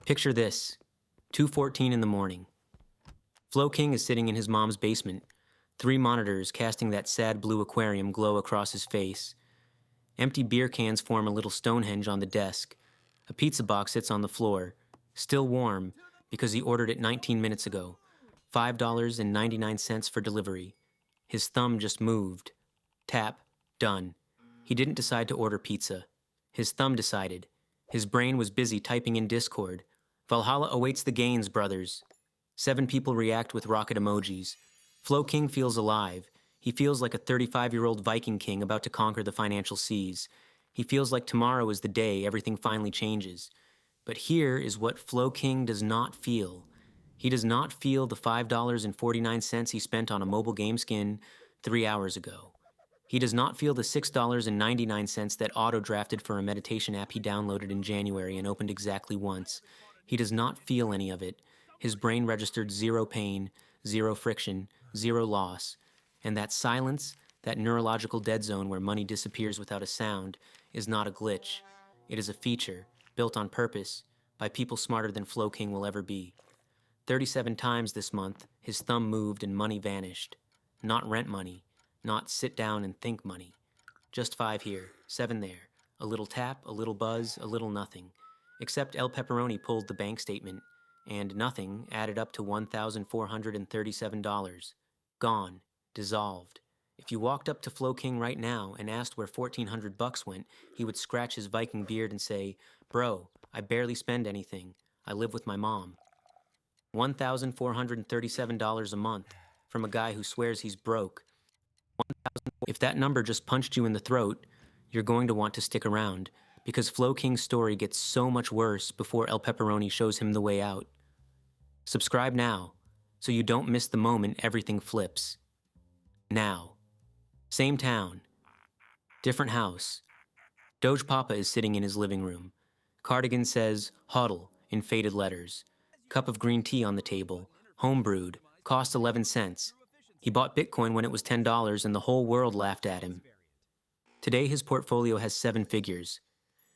Picture this, 2:14 in the morning. Flo King is sitting in his mom's basement, 3 monitors casting that sad blue aquarium glow across his face. Empty beer cans form a little Stonehenge on the desk. A pizza box sits on the floor, still warm because he ordered it 19 minutes ago. $5.99 for delivery. His thumb just moved. Tap, done. He didn't decide to order pizza. His thumb decided. His brain was busy typing in Discord. Valhalla awaits the gains, brothers. 7 people react with rocket emojis. Flo King feels alive. He feels like a 35-year-old Viking king about to conquer the financial seas. He feels like tomorrow is the day everything finally changes. But here is what Flo King does not feel. He does not feel the $5.49 he spent on a mobile game skin 3 hours ago. He does not feel the $6.99 that auto-drafted for a meditation app he downloaded in January and opened exactly once. He does not feel any of it. His brain registered 0 pain, 0 friction, 0 loss. And that silence, that neurological dead zone where money disappears without a sound, is not a glitch. It is a feature, built on purpose, by people smarter than Flo King will ever be. 37 times this month, his thumb moved and money vanished. Not rent money, not sit down and think money. Just 5 here, 7 there. A little tap, a little buzz, a little nothing. Except El Pepperoni pulled the bank statement, and nothing added up to $1,437. Gone, dissolved. If you walked up to Flo King right now and asked where $1,400 went, he would scratch his Viking beard and say, "Bro, I barely spend anything. I live with my mom." $1,437 a month from a guy who swears he's broke. If that number just punched you in the throat, you're going to want to stick around, because Flo King's story gets so much worse before El Pepperoni shows him the way out. Subscribe now, so you don't miss the moment everything flips. Now. Same town. Different house. Doge Papa is sitting in his living room. Cardigan says, "HODL," in faded letters. Cup of green tea on the table. Homebrewed. Cost 11 cents. He bought Bitcoin when it was $10 and the whole world laughed at him. Today his portfolio has 7 figures.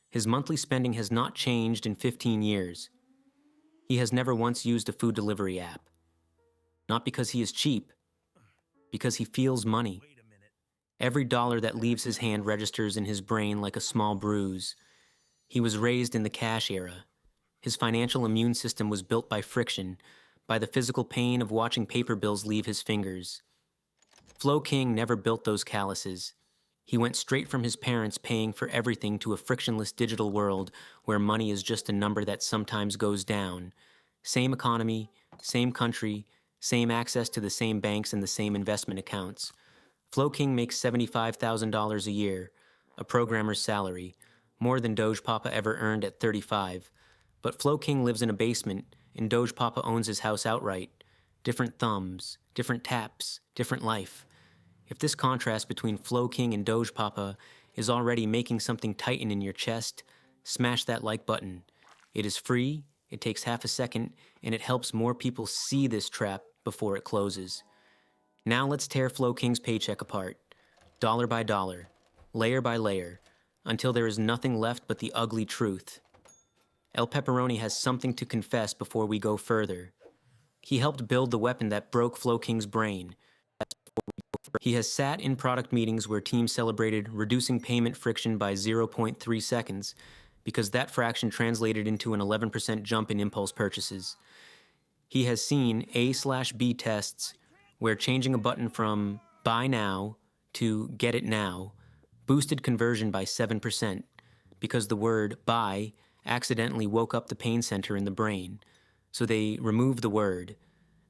His monthly spending has not changed in 15 years. He has never once used a food delivery app. Not because he is cheap, because he feels money. Every dollar that leaves his hand registers in his brain like a small bruise. He was raised in the cash era. His financial immune system was built by friction, by the physical pain of watching paper bills leave his fingers. Flo King never built those calluses. He went straight from his parents paying for everything to a frictionless digital world where money is just a number that sometimes goes down. Same economy, same country, same access to the same banks and the same investment accounts. Flo King makes $75,000 a year, a programmer's salary, more than Doge Papa ever earned at 35. But Flo King lives in a basement, and Doge Papa owns his house outright. Different thumbs, different taps, different life. If this contrast between Flo King and Doge Papa is already making something tighten in your chest, smash that like button. It is free, it takes half a second, and it helps more people see this trap before it closes. Now let's tear Flo King's paycheck apart, dollar by dollar, layer by layer, until there is nothing left but the ugly truth. El Pepperoni has something to confess before we go further. He helped build the weapon that broke Flo King's brain. He has sat in product meetings where teams celebrated reducing payment friction by 0.3 seconds because that fraction translated into an 11% jump in impulse purchases. He has seen A/B tests where changing a button from buy now to get it now boosted conversion by 7% because the word buy accidentally woke up the pain center in the brain. So they removed the word.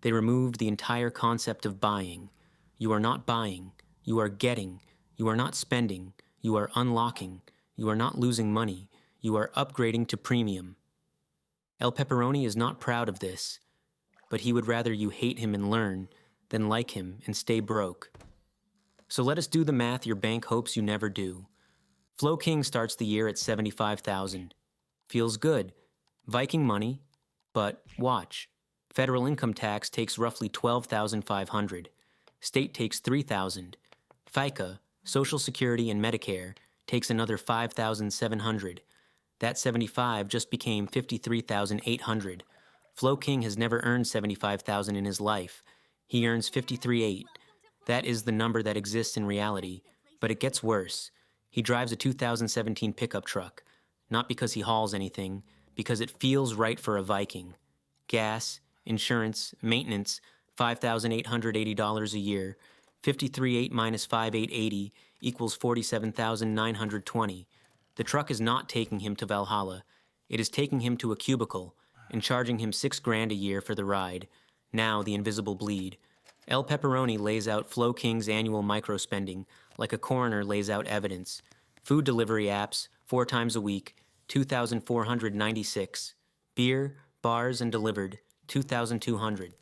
They removed the entire concept of buying. You are not buying. You are getting. You are not spending. You are unlocking. You are not losing money. You are upgrading to premium. El Pepperoni is not proud of this, but he would rather you hate him and learn than like him and stay broke. So let us do the math your bank hopes you never do. Flo King starts the year at $75,000. Feels good. Viking money, but watch. Federal income tax takes roughly $12,500. State takes $3,000. FICA, Social Security, and Medicare takes another $5,700. That 75 just became 53,800. Flo King has never earned 75,000 in his life. He earns 53.8. That is the number that exists in reality, but it gets worse. He drives a 2017 pickup truck, not because he hauls anything, because it feels right for a Viking. Gas, insurance, maintenance, $5,880 a year. 53.8 minus 5,880 equals 47,920. The truck is not taking him to Valhalla. It is taking him to a cubicle and charging him $6,000 a year for the ride. Now the invisible bleed. El Pepperoni lays out Flo King's annual micro-spending like a coroner lays out evidence. Food delivery apps, 4 times a week, 2,496. Beer, bars, and delivered, 2,200.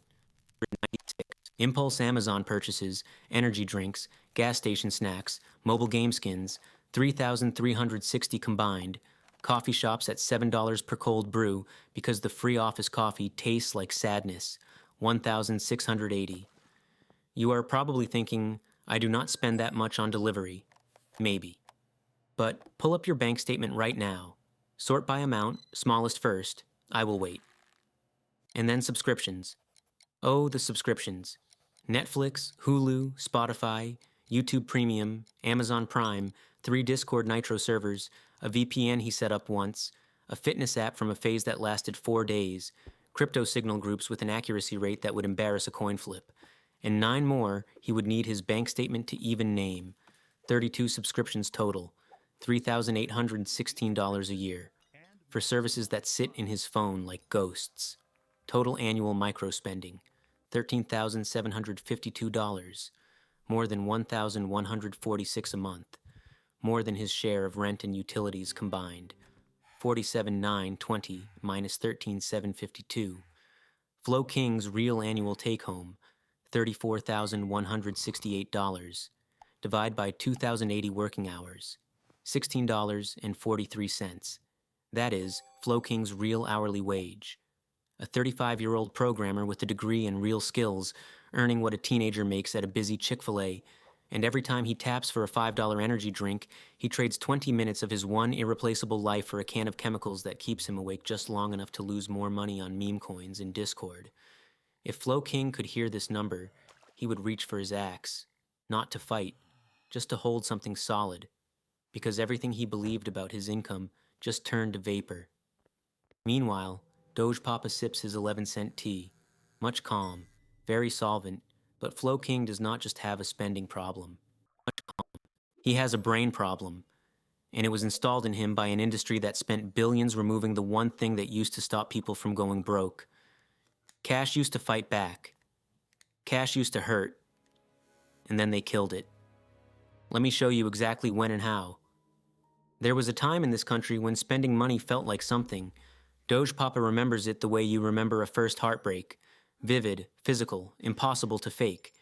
Impulse Amazon purchases, energy drinks, gas station snacks, mobile game skins, 3,360 combined. Coffee shops at $7 per cold brew because the free office coffee tastes like sadness, 1,680. You are probably thinking, I do not spend that much on delivery. Maybe. But pull up your bank statement right now. Sort by amount, smallest first. I will wait. And then subscriptions. Oh, the subscriptions. Netflix, Hulu, Spotify, YouTube Premium, Amazon Prime, 3 Discord Nitro servers, a VPN he set up once, a fitness app from a phase that lasted 4 days, crypto signal groups with an accuracy rate that would embarrass a coin flip, and 9 more he would need his bank statement to even name. 32 subscriptions total, $3,816 a year, for services that sit in his phone like ghosts. Total annual micro-spending, $13,752, more than $1,146 a month, more than his share of rent and utilities combined, $47,920 minus $13,752. Flo King's real annual take-home, $34,168, divide by 2,080 working hours, $16.43. That is Flo King's real hourly wage. A 35-year-old programmer with a degree in real skills, earning what a teenager makes at a busy Chick-fil-A, and every time he taps for a $5 energy drink, he trades 20 minutes of his one irreplaceable life for a can of chemicals that keeps him awake just long enough to lose more money on meme coins in Discord. If Flo King could hear this number, he would reach for his axe, not to fight, just to hold something solid, because everything he believed about his income just turned to vapor. Meanwhile, Doge Papa sips his 11-cent tea, much calm, very solvent, but Flo King does not just have a spending problem. He has a brain problem, and it was installed in him by an industry that spent billions removing the one thing that used to stop people from going broke. Cash used to fight back. Cash used to hurt, and then they killed it. Let me show you exactly when and how. There was a time in this country when spending money felt like something. Doge Papa remembers it the way you remember a first heartbreak. Vivid, physical, impossible to fake.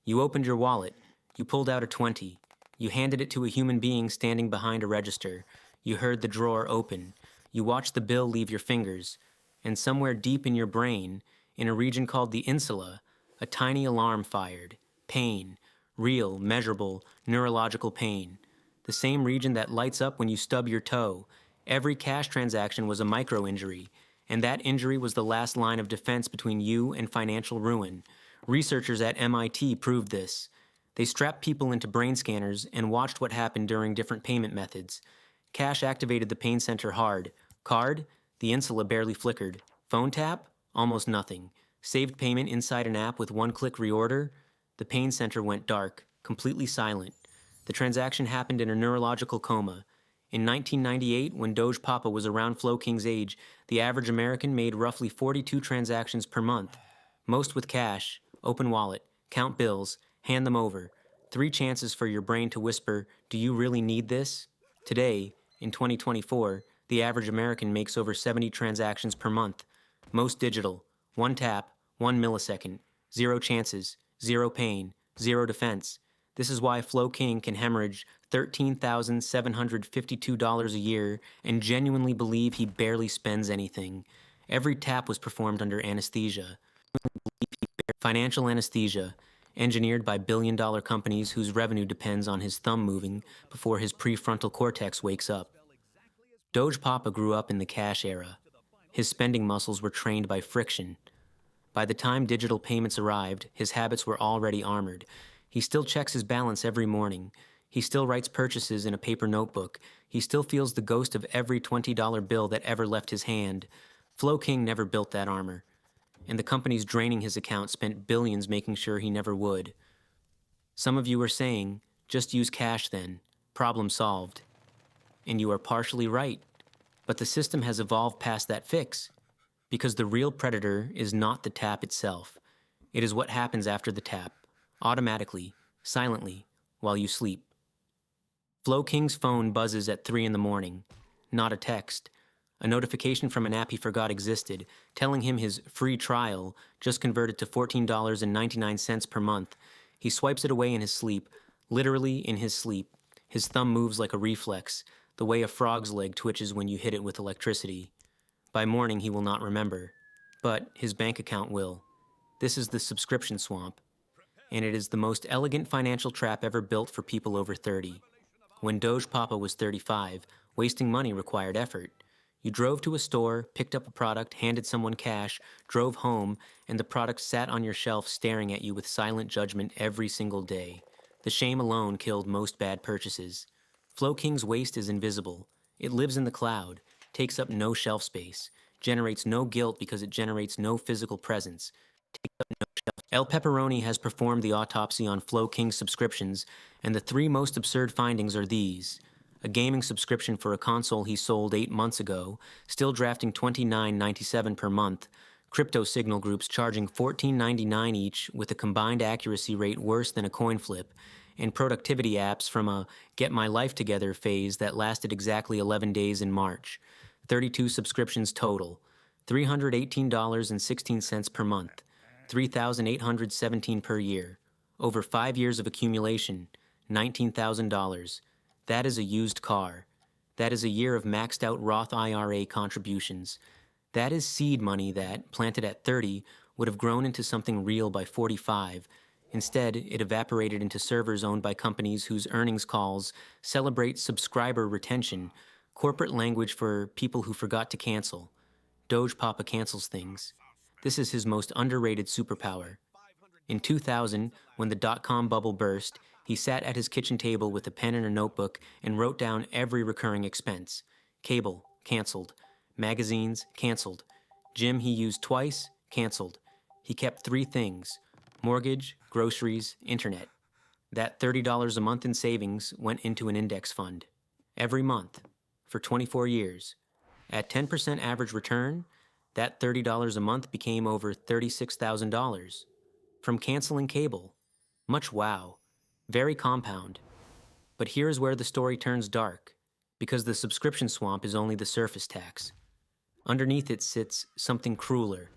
You opened your wallet. You pulled out a 20. You handed it to a human being standing behind a register. You heard the drawer open. You watched the bill leave your fingers. And somewhere deep in your brain, in a region called the insula, a tiny alarm fired. Pain. Real, measurable, neurological pain. The same region that lights up when you stub your toe. Every cash transaction was a micro-injury, and that injury was the last line of defense between you and financial ruin. Researchers at MIT proved this. They strapped people into brain scanners and watched what happened during different payment methods. Cash activated the pain center hard. Card? The insula barely flickered. Phone tap? Almost nothing. Saved payment inside an app with one-click reorder? The pain center went dark, completely silent. The transaction happened in a neurological coma. In 1998, when Doge Papa was around Flo King's age, the average American made roughly 42 transactions per month. Most with cash, open wallet, count bills, hand them over. 3 chances for your brain to whisper, do you really need this? Today, in 2024, the average American makes over 70 transactions per month. Most digital, 1 tap, 1 millisecond, 0 chances, 0 pain, 0 defense. This is why Flo King can hemorrhage $13,752 a year and genuinely believe he barely spends anything. Every tap was performed under anesthesia. Financial anesthesia, engineered by billion-dollar companies whose revenue depends on his thumb moving before his prefrontal cortex wakes up. Doge Papa grew up in the cash era. His spending muscles were trained by friction. By the time digital payments arrived, his habits were already armored. He still checks his balance every morning. He still writes purchases in a paper notebook. He still feels the ghost of every $20 bill that ever left his hand. Flo King never built that armor. And the companies draining his account spent billions making sure he never would. Some of you are saying, just use cash then. Problem solved. And you are partially right. But the system has evolved past that fix. Because the real predator is not the tap itself. It is what happens after the tap, automatically, silently, while you sleep. Flo King's phone buzzes at 3 in the morning. Not a text. A notification from an app he forgot existed, telling him his free trial just converted to $14.99 per month. He swipes it away in his sleep, literally in his sleep. His thumb moves like a reflex, the way a frog's leg twitches when you hit it with electricity. By morning, he will not remember, but his bank account will. This is the subscription swamp, and it is the most elegant financial trap ever built for people over 30. When Doge Papa was 35, wasting money required effort. You drove to a store, picked up a product, handed someone cash, drove home, and the product sat on your shelf staring at you with silent judgment every single day. The shame alone killed most bad purchases. Flo King's waste is invisible. It lives in the cloud, takes up no shelf space, generates no guilt because it generates no physical presence. El Pepperoni has performed the autopsy on Flo King's subscriptions, and the 3 most absurd findings are these. A gaming subscription for a console he sold 8 months ago, still drafting $29.97 per month. Crypto signal groups charging $14.99 each with a combined accuracy rate worse than a coin flip. And productivity apps from a get my life together phase that lasted exactly 11 days in March. 32 subscriptions total. $318.16 per month. $3,817 per year. Over 5 years of accumulation. $19,000. That is a used car. That is a year of maxed out Roth IRA contributions. That is seed money that, planted at 30, would have grown into something real by 45. Instead, it evaporated into servers owned by companies whose earnings calls celebrate subscriber retention, corporate language for people who forgot to cancel. Doge Papa cancels things. This is his most underrated superpower. In 2000, when the dot-com bubble burst, he sat at his kitchen table with a pen and a notebook and wrote down every recurring expense. Cable, canceled. Magazines, canceled. Gym he used twice, canceled. He kept 3 things: mortgage, groceries, internet. That $30 a month in savings went into an index fund. Every month, for 24 years. At 10% average return, that $30 a month became over $36,000. From canceling cable. Much wow. Very compound. But here is where the story turns dark, because the subscription swamp is only the surface tax. Underneath it sits something crueler,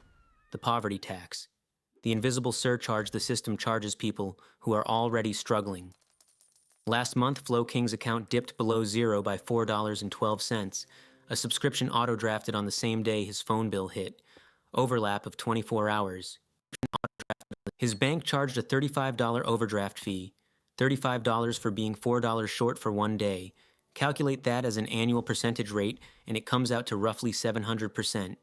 the poverty tax, the invisible surcharge the system charges people who are already struggling. Last month, Flo King's account dipped below zero by $4.12. A subscription auto-drafted on the same day his phone bill hit. Overlap of 24 hours. His bank charged a $35 overdraft fee, $35 for being $4 short for 1 day. Calculate that as an annual percentage rate, and it comes out to roughly 700%.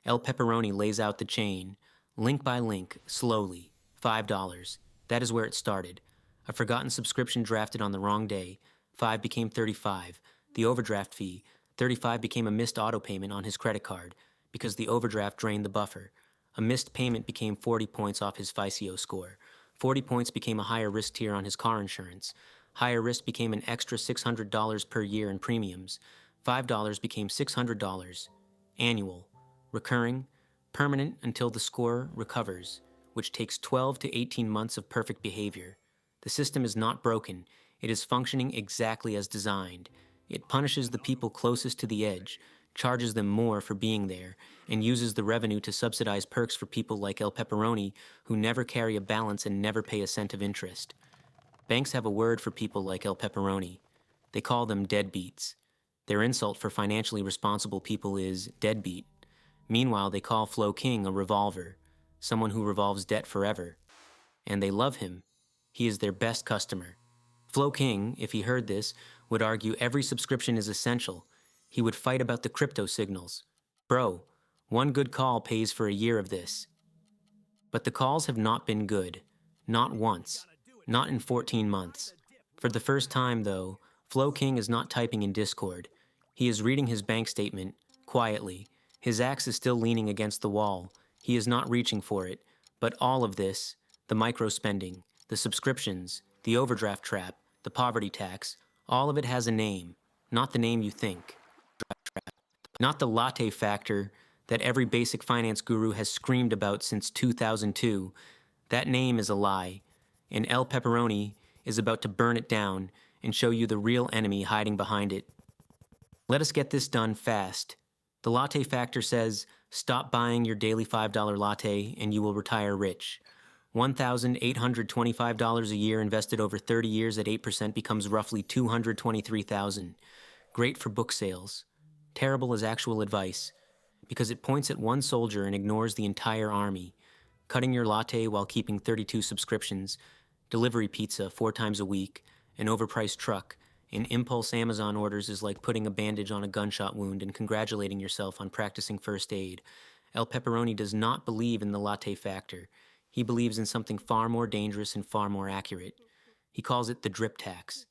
El Pepperoni lays out the chain, link by link, slowly. $5. That is where it started. A forgotten subscription drafted on the wrong day. 5 became 35. The overdraft fee. 35 became a missed auto payment on his credit card, because the overdraft drained the buffer. A missed payment became 40 points off his FICO score. 40 points became a higher risk tier on his car insurance. Higher risk became an extra $600 per year in premiums. $5 became $600. Annual. Recurring. Permanent until the score recovers, which takes 12 to 18 months of perfect behavior. The system is not broken. It is functioning exactly as designed. It punishes the people closest to the edge, charges them more for being there, and uses the revenue to subsidize perks for people like El Pepperoni who never carry a balance and never pay a cent of interest. Banks have a word for people like El Pepperoni. They call them deadbeats. Their insult for financially responsible people is deadbeat. Meanwhile, they call Flo King a revolver, someone who revolves debt forever. And they love him. He is their best customer. Flo King, if he heard this, would argue every subscription is essential. He would fight about the crypto signals. Bro, one good call pays for a year of this. But the calls have not been good. Not once. Not in 14 months. For the first time, though, Flo King is not typing in Discord. He is reading his bank statement, quietly. His axe is still leaning against the wall. He is not reaching for it. But all of this, the micro-spending, the subscriptions, the overdraft trap, the poverty tax, all of it has a name. Not the name you think. Not the latte factor that every basic finance guru has screamed about since 2002. That name is a lie, and El Pepperoni is about to burn it down and show you the real enemy hiding behind it. Let us get this done fast. The latte factor says, stop buying your daily $5 latte and you will retire rich. $1,825 a year invested over 30 years at 8% becomes roughly $223,000. Great for book sales. Terrible as actual advice, because it points at one soldier and ignores the entire army. Cutting your latte while keeping 32 subscriptions, delivery pizza 4 times a week, an overpriced truck, and impulse Amazon orders is like putting a bandage on a gunshot wound and congratulating yourself on practicing first aid. El Pepperoni does not believe in the latte factor. He believes in something far more dangerous and far more accurate. He calls it the drip tax.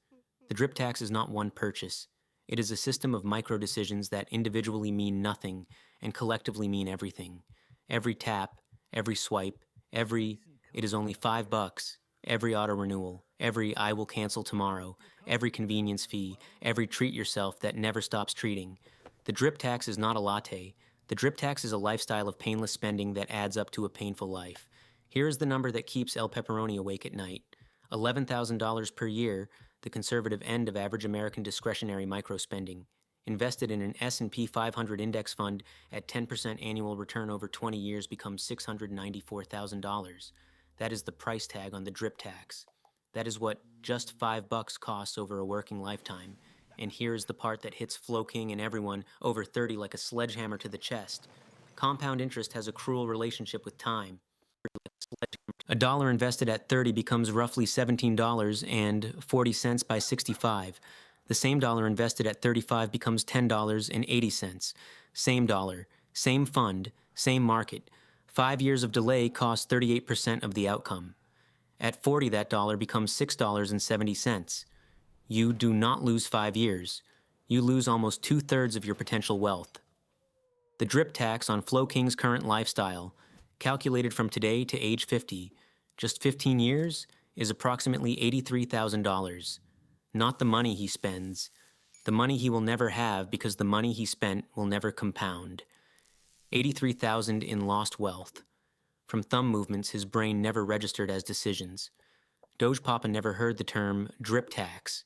The drip tax is not one purchase. It is a system of micro-decisions that individually mean nothing and collectively mean everything. Every tap, every swipe, it is only $5, every auto-renewal, every I will cancel tomorrow, every convenience fee, every treat yourself that never stops treating. The drip tax is not a latte. The drip tax is a lifestyle of painless spending that adds up to a painful life. Here is the number that keeps El Pepperoni awake at night. $11,000 per year, the conservative end of average American discretionary microspending, invested in an S&P 500 index fund at 10% annual return over 20 years becomes $694,000. That is the price tag on the drip tax. That is what just $5 costs over a working lifetime. And here is the part that hits Flo King and everyone over 30 like a sledgehammer to the chest. Compound interest has a cruel relationship with time. A dollar invested at 30 becomes roughly $17.40 by 65. The same dollar invested at 35 becomes $10.80. Same dollar, same fund, same market. 5 years of delay costs 38% of the outcome. At 40, that dollar becomes $6.70. You do not lose 5 years. You lose almost 2/3 of your potential wealth. The drip tax on Flo King's current lifestyle, calculated from today to age 50, just 15 years, is approximately $83,000. Not the money he spends. The money he will never have because the money he spent will never compound. $83,000 in lost wealth. From thumb movements his brain never registered as decisions. Doge Papa never heard the term drip tax.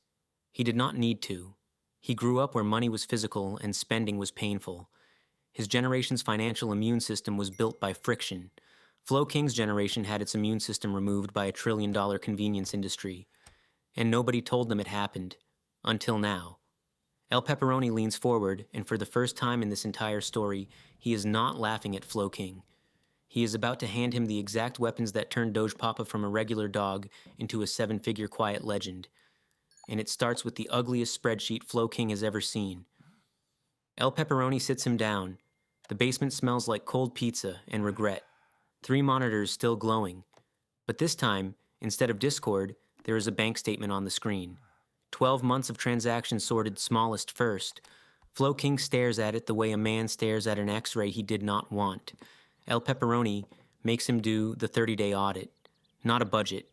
He did not need to. He grew up where money was physical and spending was painful. His generation's financial immune system was built by friction. Flo King's generation had its immune system removed by a trillion-dollar convenience industry. And nobody told them it happened. Until now. El Pepperoni leans forward, and for the first time in this entire story, he is not laughing at Flo King. He is about to hand him the exact weapons that turned Doge Papa from a regular dog into a 7-figure quiet legend. And it starts with the ugliest spreadsheet Flo King has ever seen. El Pepperoni sits him down. The basement smells like cold pizza and regret. 3 monitors still glowing. But this time, instead of Discord, there is a bank statement on the screen. 12 months of transactions sorted smallest first. Flo King stares at it the way a man stares at an X-ray he did not want. El Pepperoni makes him do the 30-day audit. Not a budget.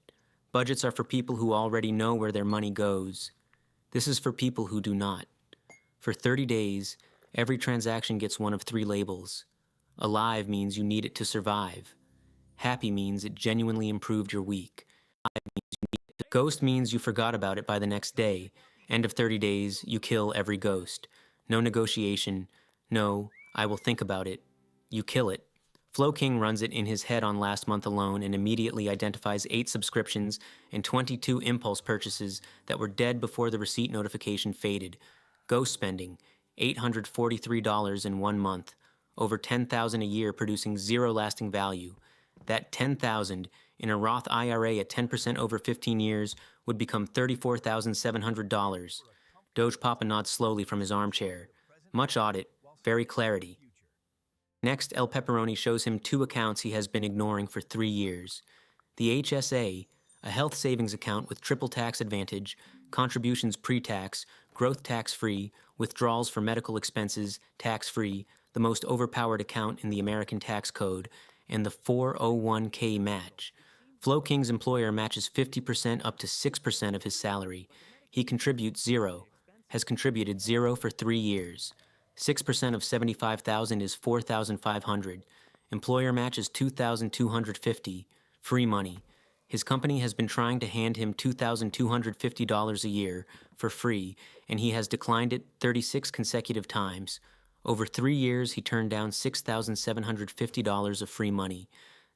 Budgets are for people who already know where their money goes. This is for people who do not. For 30 days, every transaction gets one of 3 labels. Alive means you need it to survive. Happy means it genuinely improved your week. Ghost means you forgot about it by the next day. End of 30 days, you kill every ghost. No negotiation. No, I will think about it. You kill it. Flo King runs it in his head on last month alone and immediately identifies 8 subscriptions and 22 impulse purchases that were dead before the receipt notification faded. Ghost spending, $843 in 1 month. Over $10,000 a year producing 0 lasting value. That $10,000 in a Roth IRA at 10% over 15 years would become $34,700. Doge Papa nods slowly from his armchair. Much audit, very clarity. Next, El Pepperoni shows him two accounts he has been ignoring for 3 years. The HSA, a health savings account with triple tax advantage, contributions pre-tax, growth tax-free, withdrawals for medical expenses tax-free, the most overpowered account in the American tax code, and the 401k match. Flo King's employer matches 50% up to 6% of his salary. He contributes zero, has contributed zero for 3 years. 6% of 75,000 is 4,500. Employer matches 2,250. Free money. His company has been trying to hand him $2,250 a year for free, and he has declined it 36 consecutive times. Over 3 years, he turned down $6,750 of free money.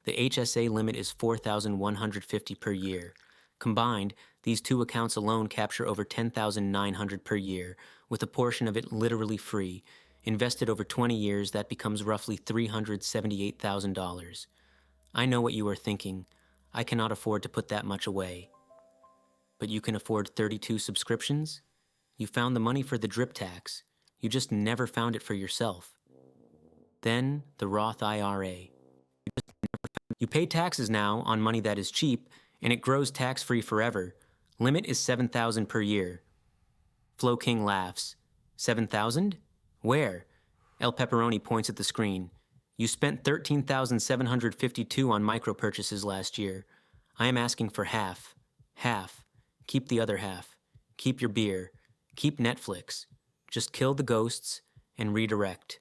The HSA limit is $4,150 per year. Combined, these two accounts alone capture over $10,900 per year, with a portion of it literally free. Invested over 20 years, that becomes roughly $378,000. I know what you are thinking. I cannot afford to put that much away. But you can afford 32 subscriptions? You found the money for the drip tax. You just never found it for yourself. Then, the Roth IRA. You pay taxes now on money that is cheap, and it grows tax-free forever. Limit is $7,000 per year. Flo King laughs. $7,000? Where? El Pepperoni points at the screen. You spent $13,752 on micro-purchases last year. I am asking for half. Half. Keep the other half. Keep your beer. Keep Netflix. Just kill the ghosts and redirect.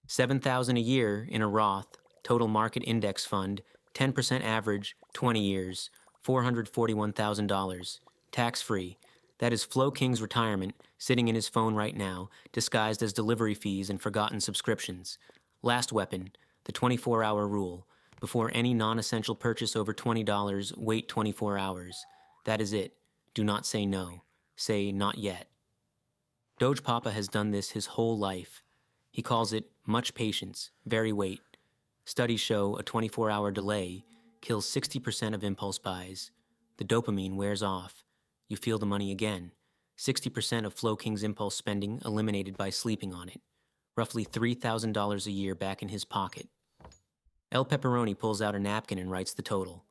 $7,000 a year in a Roth, total market index fund, 10% average, 20 years, $441,000. Tax-free. That is Flo King's retirement, sitting in his phone right now, disguised as delivery fees and forgotten subscriptions. Last weapon, the 24-hour rule. Before any non-essential purchase over $20, wait 24 hours. That is it. Do not say no. Say not yet. Doge Papa has done this his whole life. He calls it much patience, very wait. Studies show a 24-hour delay kills 60% of impulse buys. The dopamine wears off. You feel the money again. 60% of Flo King's impulse spending eliminated by sleeping on it. Roughly $3,000 a year back in his pocket. El Pepperoni pulls out a napkin and writes the total.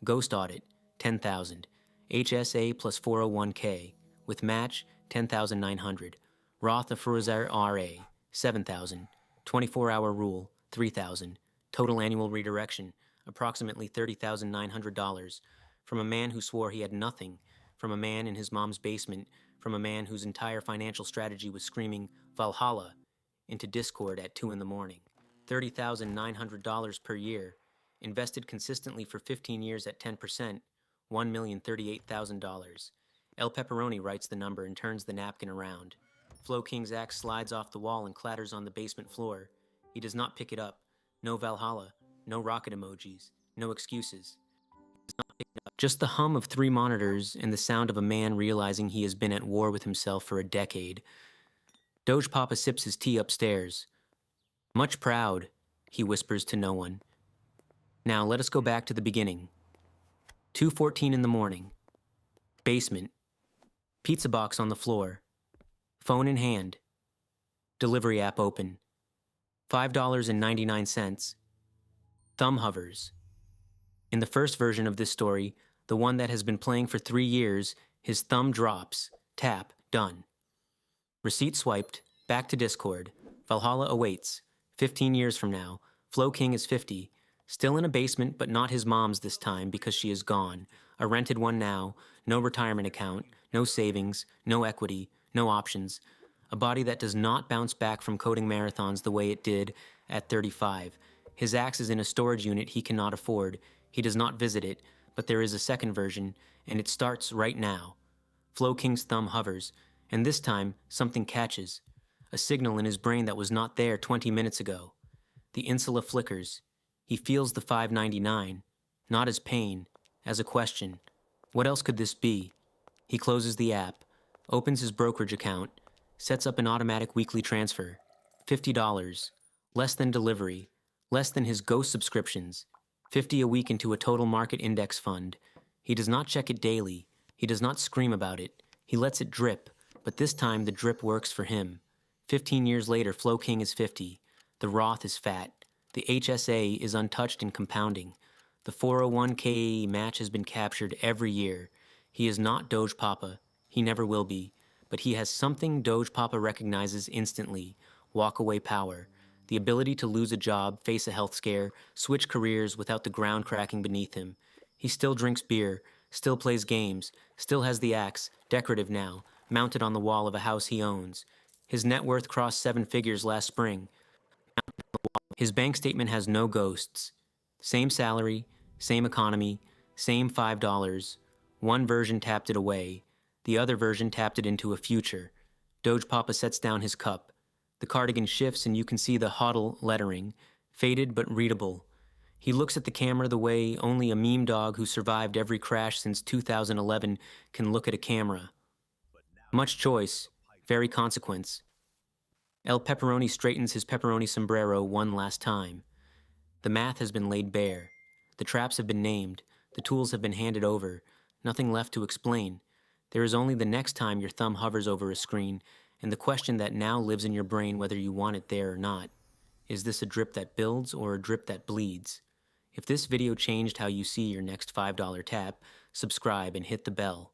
Ghost audit, $10,000. HSA plus 401k. With match, $10,900. Roth IRA, $7,000. 24-hour rule, $3,000. Total annual redirection, approximately $30,900. From a man who swore he had nothing. From a man in his mom's basement. From a man whose entire financial strategy was screaming Valhalla into Discord at 2 in the morning. $30,900 per year. Invested consistently for 15 years at 10%, $1,038,000. El Pepperoni writes the number and turns the napkin around. Flo King's axe slides off the wall and clatters on the basement floor. He does not pick it up. No Valhalla, no rocket emojis, no excuses. Just the hum of 3 monitors and the sound of a man realizing he has been at war with himself for a decade. Doge Papa sips his tea upstairs. Much proud, he whispers to no one. Now let us go back to the beginning. 2:14 in the morning. Basement. Pizza box on the floor. Phone in hand. Delivery app open. $5.99. Thumb hovers. In the first version of this story, the one that has been playing for 3 years, his thumb drops. Tap. Done. Receipt swiped. Back to Discord. Valhalla awaits. 15 years from now. Flo King is 50. Still in a basement, but not his mom's this time because she is gone. A rented one now. No retirement account. No savings. No equity. No options. A body that does not bounce back from coding marathons the way it did at 35. His axe is in a storage unit he cannot afford. He does not visit it, but there is a second version, and it starts right now. Flo King's thumb hovers, and this time something catches. A signal in his brain that was not there 20 minutes ago. The insula flickers. He feels the $5.99, not as pain, as a question. What else could this be? He closes the app, opens his brokerage account, sets up an automatic weekly transfer. $50, less than delivery, less than his ghost subscriptions. 50 a week into a total market index fund. He does not check it daily. He does not scream about it. He lets it drip, but this time the drip works for him. 15 years later, Flo King is 50. The Roth is fat. The HSA is untouched and compounding. The 401k match has been captured every year. He is not Doge Papa. He never will be. But he has something Doge Papa recognizes instantly: walk-away power. The ability to lose a job, face a health scare, switch careers without the ground cracking beneath him. He still drinks beer, still plays games, still has the axe, decorative now, mounted on the wall of a house he owns. His net worth crossed 7 figures last spring. His bank statement has no ghosts. Same salary, same economy, same $5. One version tapped it away. The other version tapped it into a future. Doge Papa sets down his cup. The cardigan shifts and you can see the HODL lettering, faded but readable. He looks at the camera the way only a meme dog who survived every crash since 2011 can look at a camera. Much choice, very consequence. El Pepperoni straightens his pepperoni sombrero one last time. The math has been laid bare. The traps have been named. The tools have been handed over. Nothing left to explain. There is only the next time your thumb hovers over a screen, and the question that now lives in your brain whether you want it there or not. Is this a drip that builds or a drip that bleeds? If this video changed how you see your next $5 tap, subscribe and hit the bell.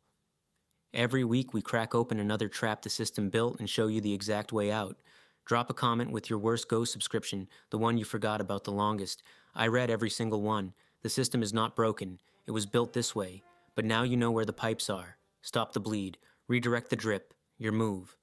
Every week we crack open another trap the system built and show you the exact way out. Drop a comment with your worst Go subscription, the one you forgot about the longest. I read every single one. The system is not broken. It was built this way. But now you know where the pipes are. Stop the bleed. Redirect the drip. Your move.